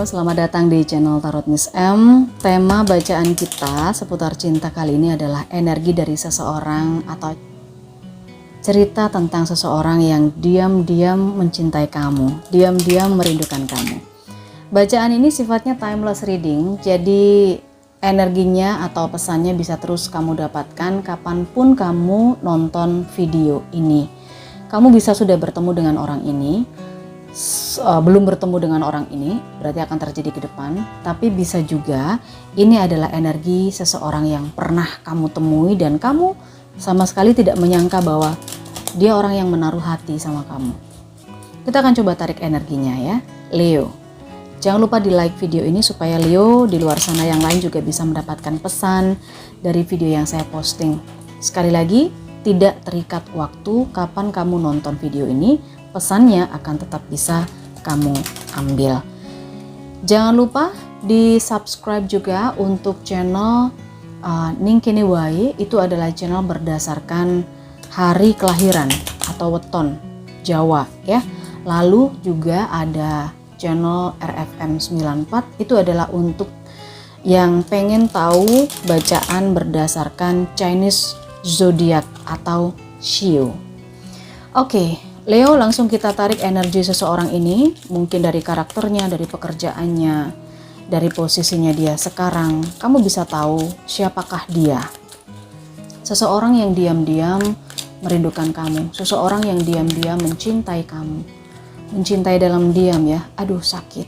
Leo, selamat datang di channel Tarot Miss M. Tema bacaan kita seputar cinta kali ini adalah energi dari seseorang atau cerita tentang seseorang yang diam-diam mencintai kamu, diam-diam merindukan kamu. Bacaan ini sifatnya timeless reading, jadi energinya atau pesannya bisa terus kamu dapatkan kapanpun kamu nonton video ini. Kamu bisa sudah bertemu dengan orang ini, belum bertemu dengan orang ini, berarti akan terjadi ke depan. Tapi bisa juga ini adalah energi seseorang yang pernah kamu temui dan kamu sama sekali tidak menyangka bahwa dia orang yang menaruh hati sama kamu. Kita akan coba tarik energinya ya, Leo. Jangan lupa di like video ini supaya Leo di luar sana yang lain juga bisa mendapatkan pesan dari video yang saya posting. Sekali lagi, tidak terikat waktu kapan kamu nonton video ini, pesannya akan tetap bisa kamu ambil. Jangan lupa di subscribe juga untuk channel Ningkini Wai. Itu adalah channel berdasarkan hari kelahiran atau weton Jawa ya. Lalu juga ada channel RFM 94, itu adalah untuk yang pengen tahu bacaan berdasarkan Chinese Zodiac atau Shio. Oke, Leo, langsung kita tarik energi seseorang ini, mungkin dari karakternya, dari pekerjaannya, dari posisinya dia sekarang. Kamu bisa tahu siapakah dia. Seseorang yang diam-diam merindukan kamu, seseorang yang diam-diam mencintai kamu. Mencintai dalam diam ya, aduh sakit.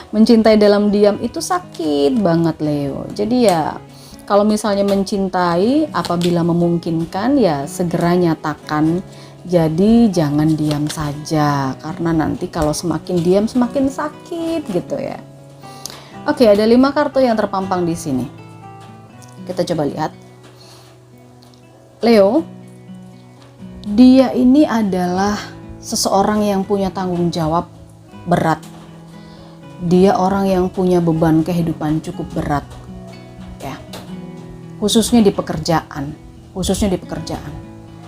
Mencintai dalam diam itu sakit banget Leo. Jadi ya, kalau misalnya mencintai, apabila memungkinkan ya segera nyatakan. Jadi jangan diam saja, karena nanti kalau semakin diam semakin sakit gitu ya. Oke, ada 5 kartu yang terpampang di sini. Kita coba lihat. Leo, dia ini adalah seseorang yang punya tanggung jawab berat. Dia orang yang punya beban kehidupan cukup berat. Khususnya di pekerjaan,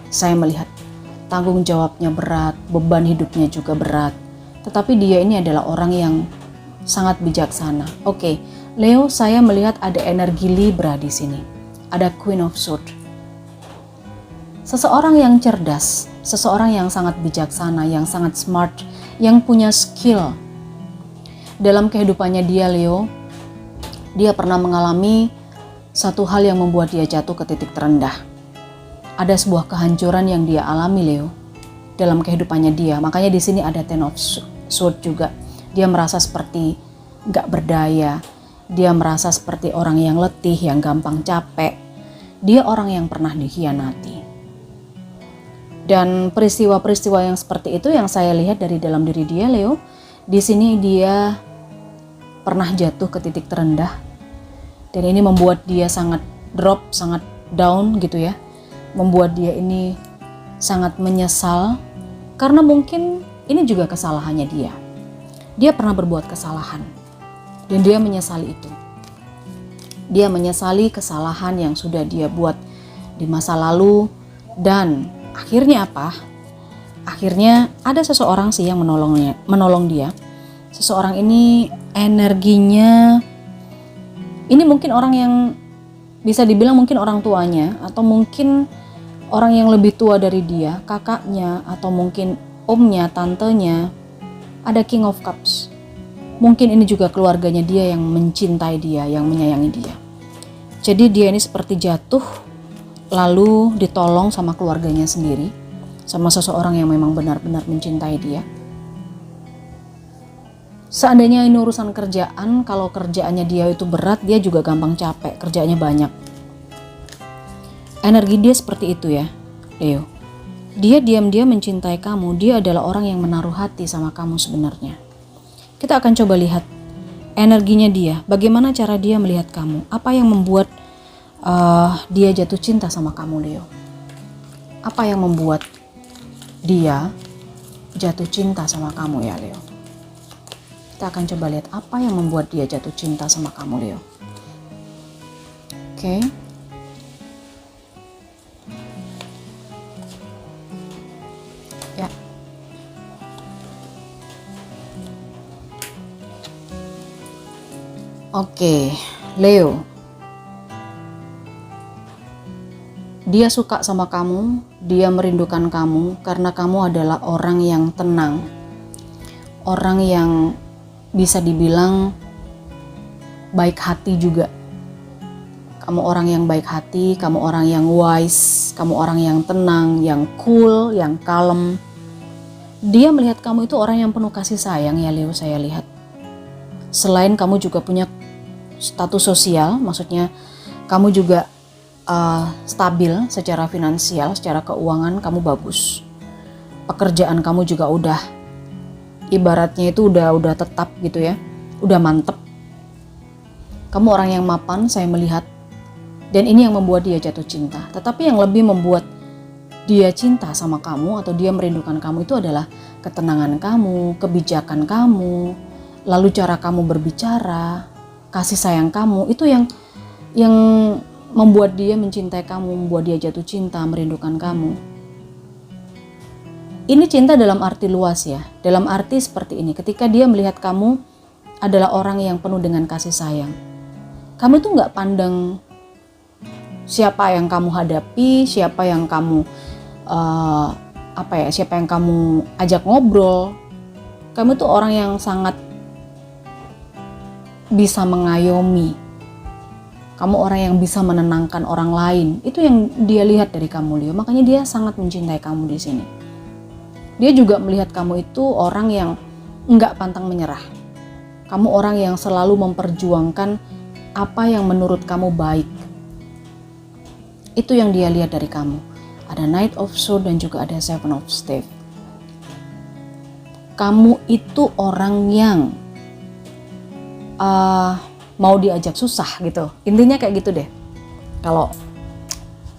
saya melihat tanggung jawabnya berat, beban hidupnya juga berat. Tetapi dia ini adalah orang yang sangat bijaksana. Oke, Leo, saya melihat ada energi Libra di sini. Ada Queen of Swords. Seseorang yang cerdas, seseorang yang sangat bijaksana, yang sangat smart, yang punya skill. Dalam kehidupannya dia, Leo, dia pernah mengalami satu hal yang membuat dia jatuh ke titik terendah. Ada sebuah kehancuran yang dia alami, Leo, dalam kehidupannya dia. Makanya di sini ada Ten of Swords juga. Dia merasa seperti gak berdaya. Dia merasa seperti orang yang letih, yang gampang capek. Dia orang yang pernah dikhianati. Dan peristiwa-peristiwa yang seperti itu yang saya lihat dari dalam diri dia, Leo. Di sini dia pernah jatuh ke titik terendah. Dan ini membuat dia sangat drop, sangat down gitu ya. Membuat dia ini sangat menyesal. Karena mungkin ini juga kesalahannya dia. Dia pernah berbuat kesalahan. Dan dia menyesali itu. Dia menyesali kesalahan yang sudah dia buat di masa lalu. Dan akhirnya apa? Akhirnya ada seseorang sih yang menolong dia. Seseorang ini energinya, ini mungkin orang yang bisa dibilang mungkin orang tuanya, atau mungkin orang yang lebih tua dari dia, kakaknya, atau mungkin omnya, tantenya. Ada King of Cups. Mungkin ini juga keluarganya dia yang mencintai dia, yang menyayangi dia. Jadi dia ini seperti jatuh, lalu ditolong sama keluarganya sendiri, sama seseorang yang memang benar-benar mencintai dia. Seandainya ini urusan kerjaan, kalau kerjaannya dia itu berat, dia juga gampang capek, kerjanya banyak. Energi dia seperti itu ya, Leo. Dia diam-diam mencintai kamu, dia adalah orang yang menaruh hati sama kamu sebenarnya. Kita akan coba lihat energinya dia, bagaimana cara dia melihat kamu, apa yang membuat dia jatuh cinta sama kamu, Leo. Apa yang membuat dia jatuh cinta sama kamu ya, Leo. Kita akan coba lihat apa yang membuat dia jatuh cinta sama kamu, Leo. Oke. Ya. Oke, Leo. Dia suka sama kamu, dia merindukan kamu karena kamu adalah orang yang tenang. Orang yang bisa dibilang baik hati juga. Kamu orang yang baik hati, kamu orang yang wise, kamu orang yang tenang, yang cool, yang kalem. Dia melihat kamu itu orang yang penuh kasih sayang ya Leo, saya lihat. Selain kamu juga punya status sosial, maksudnya kamu juga stabil secara finansial, secara keuangan kamu bagus. Pekerjaan kamu juga udah ibaratnya itu udah tetap gitu ya, udah mantep. Kamu orang yang mapan, saya melihat, dan ini yang membuat dia jatuh cinta. Tetapi yang lebih membuat dia cinta sama kamu atau dia merindukan kamu itu adalah ketenangan kamu, kebijakan kamu, lalu cara kamu berbicara, kasih sayang kamu, itu yang membuat dia mencintai kamu, membuat dia jatuh cinta, merindukan kamu. Ini cinta dalam arti luas ya, dalam arti seperti ini, ketika dia melihat kamu adalah orang yang penuh dengan kasih sayang. Kamu tuh gak pandang siapa yang kamu hadapi, siapa yang kamu siapa yang kamu ajak ngobrol. Kamu tuh orang yang sangat bisa mengayomi. Kamu orang yang bisa menenangkan orang lain. Itu yang dia lihat dari kamu, Leo. Makanya dia sangat mencintai kamu di sini. Dia juga melihat kamu itu orang yang enggak pantang menyerah. Kamu orang yang selalu memperjuangkan apa yang menurut kamu baik. Itu yang dia lihat dari kamu. Ada Knight of Swords dan juga ada Seven of Staves. Kamu itu orang yang mau diajak susah gitu. Intinya kayak gitu deh. Kalau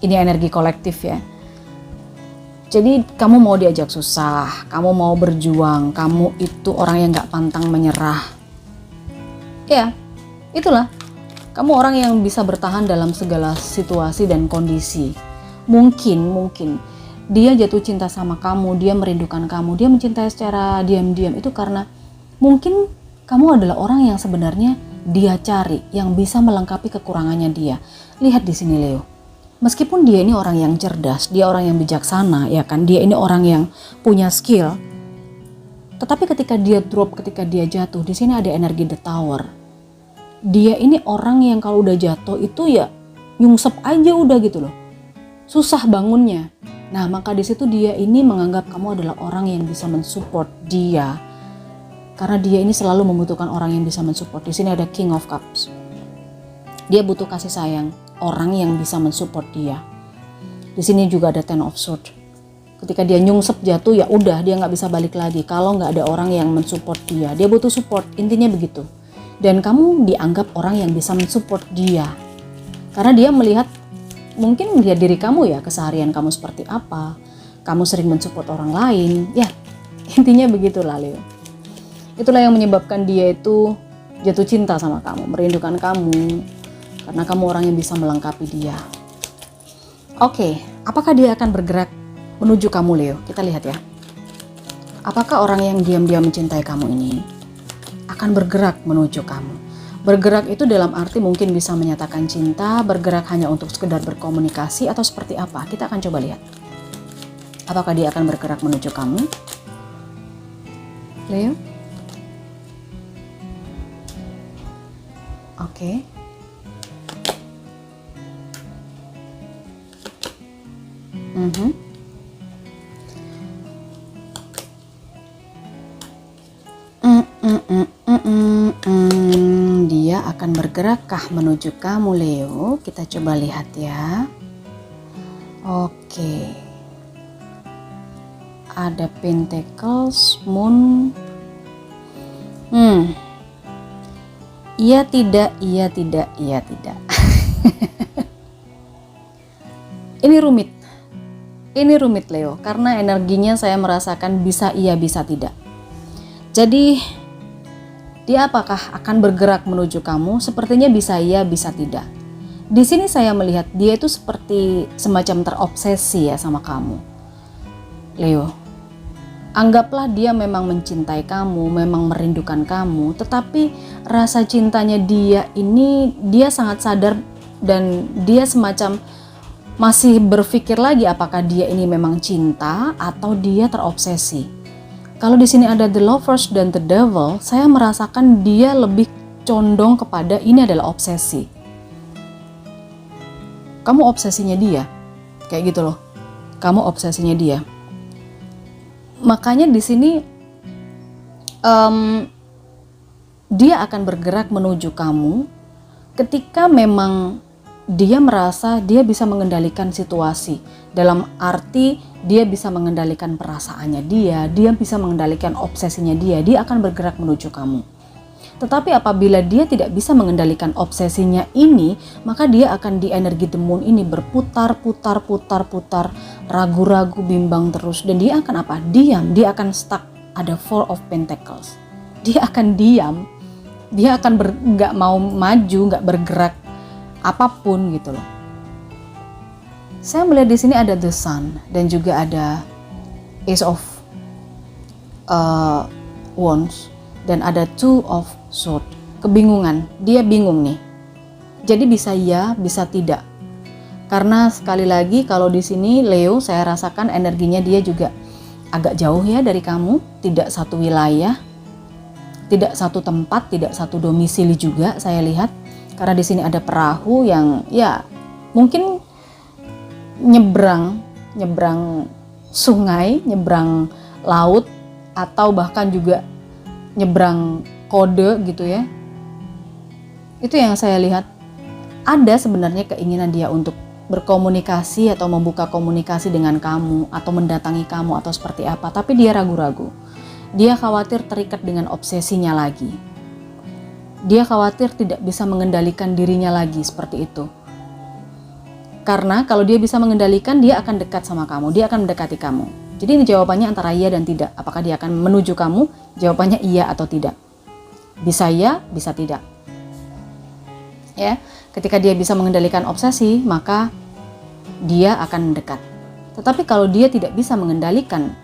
ini energi kolektif ya. Jadi kamu mau diajak susah, kamu mau berjuang, kamu itu orang yang gak pantang menyerah. Ya, itulah. Kamu orang yang bisa bertahan dalam segala situasi dan kondisi. Mungkin dia jatuh cinta sama kamu, dia merindukan kamu, dia mencintai secara diam-diam itu karena mungkin kamu adalah orang yang sebenarnya dia cari, yang bisa melengkapi kekurangannya dia. Lihat di sini Leo. Meskipun dia ini orang yang cerdas, dia orang yang bijaksana, ya kan? Dia ini orang yang punya skill. Tetapi ketika dia drop, ketika dia jatuh, di sini ada energi The Tower. Dia ini orang yang kalau udah jatuh itu ya nyungsep aja udah gitu loh. Susah bangunnya. Nah, maka di situ dia ini menganggap kamu adalah orang yang bisa mensupport dia. Karena dia ini selalu membutuhkan orang yang bisa mensupport. Di sini ada King of Cups. Dia butuh kasih sayang, orang yang bisa mensupport dia. Di sini juga ada Ten of Swords. Ketika dia nyungsep jatuh ya udah, dia nggak bisa balik lagi. Kalau nggak ada orang yang mensupport dia butuh support. Intinya begitu. Dan kamu dianggap orang yang bisa mensupport dia. Karena dia mungkin melihat diri kamu ya, keseharian kamu seperti apa. Kamu sering mensupport orang lain. Ya, intinya begitulah Leo. Itulah yang menyebabkan dia itu jatuh cinta sama kamu, merindukan kamu. Karena kamu orang yang bisa melengkapi dia. Oke, apakah dia akan bergerak menuju kamu Leo? Kita lihat ya. Apakah orang yang diam-diam mencintai kamu ini akan bergerak menuju kamu? Bergerak itu dalam arti mungkin bisa menyatakan cinta, bergerak hanya untuk sekedar berkomunikasi atau seperti apa? Kita akan coba lihat. Apakah dia akan bergerak menuju kamu? Leo? Oke. Dia akan bergerakkah menuju kamu Leo? Kita coba lihat ya. Oke. Ada Pentacles, Moon. Iya tidak. Ini rumit Leo, karena energinya saya merasakan bisa iya bisa tidak. Jadi dia apakah akan bergerak menuju kamu? Sepertinya bisa iya bisa tidak. Di sini saya melihat dia itu seperti semacam terobsesi ya sama kamu, Leo. Anggaplah dia memang mencintai kamu, memang merindukan kamu, tetapi rasa cintanya dia ini dia sangat sadar dan dia semacam masih berpikir lagi apakah dia ini memang cinta atau dia terobsesi. Kalau di sini ada the lovers dan the devil, saya merasakan dia lebih condong kepada ini adalah obsesi. Kamu obsesinya dia, kayak gitu loh. Kamu obsesinya dia. Makanya di sini dia akan bergerak menuju kamu ketika memang dia merasa dia bisa mengendalikan situasi. Dalam arti dia bisa mengendalikan perasaannya dia bisa mengendalikan obsesinya dia akan bergerak menuju kamu. Tetapi apabila dia tidak bisa mengendalikan obsesinya ini, maka dia akan di energi the moon ini berputar, ragu-ragu, bimbang terus. Dan dia akan apa? Diam, dia akan stuck. Ada Four of Pentacles. Dia akan diam, dia akan nggak mau maju, nggak bergerak apapun gitu loh. Saya melihat di sini ada the Sun dan juga ada Ace of Wands dan ada Two of Swords. Kebingungan, dia bingung nih. Jadi bisa ya, bisa tidak. Karena sekali lagi kalau di sini Leo, saya rasakan energinya dia juga agak jauh ya dari kamu, tidak satu wilayah, tidak satu tempat, tidak satu domisili juga saya lihat. Karena di sini ada perahu yang ya mungkin nyebrang sungai, nyebrang laut, atau bahkan juga nyebrang kode gitu ya. Itu yang saya lihat. Ada sebenarnya keinginan dia untuk berkomunikasi atau membuka komunikasi dengan kamu atau mendatangi kamu atau seperti apa, tapi dia ragu-ragu. Dia khawatir terikat dengan obsesinya lagi. Dia khawatir tidak bisa mengendalikan dirinya lagi seperti itu. Karena kalau dia bisa mengendalikan, dia akan dekat sama kamu, dia akan mendekati kamu. Jadi ini jawabannya antara iya dan tidak. Apakah dia akan menuju kamu? Jawabannya iya atau tidak. Bisa iya, bisa tidak. Ya, ketika dia bisa mengendalikan obsesi, maka dia akan mendekat. Tetapi kalau dia tidak bisa mengendalikan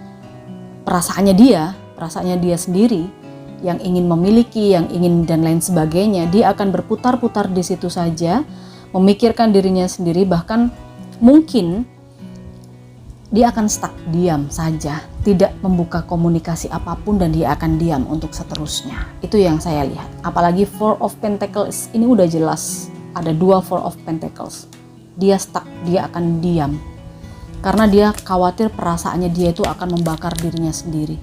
perasaannya dia sendiri, yang ingin memiliki, yang ingin dan lain sebagainya, dia akan berputar-putar di situ saja, memikirkan dirinya sendiri, bahkan mungkin dia akan stuck, diam saja, tidak membuka komunikasi apapun dan dia akan diam untuk seterusnya. Itu yang saya lihat. Apalagi Four of Pentacles ini udah jelas, ada dua Four of Pentacles. Dia stuck, dia akan diam. Karena dia khawatir perasaannya dia itu akan membakar dirinya sendiri.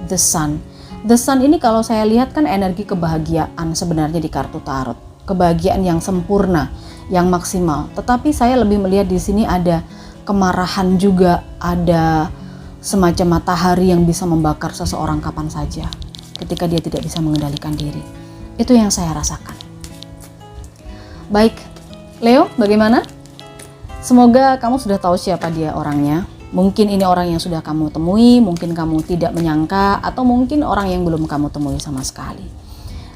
The Sun. The Sun ini kalau saya lihat kan energi kebahagiaan sebenarnya di kartu tarot. Kebahagiaan yang sempurna, yang maksimal. Tetapi saya lebih melihat di sini ada kemarahan juga, ada semacam matahari yang bisa membakar seseorang kapan saja ketika dia tidak bisa mengendalikan diri. Itu yang saya rasakan. Baik, Leo, bagaimana? Semoga kamu sudah tahu siapa dia orangnya. Mungkin ini orang yang sudah kamu temui, mungkin kamu tidak menyangka, atau mungkin orang yang belum kamu temui sama sekali.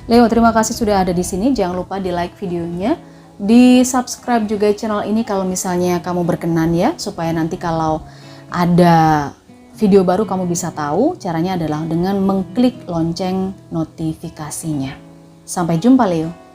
Leo, terima kasih sudah ada di sini. Jangan lupa di like videonya, di subscribe juga channel ini kalau misalnya kamu berkenan ya, supaya nanti kalau ada video baru kamu bisa tahu. Caranya adalah dengan mengklik lonceng notifikasinya. Sampai jumpa Leo.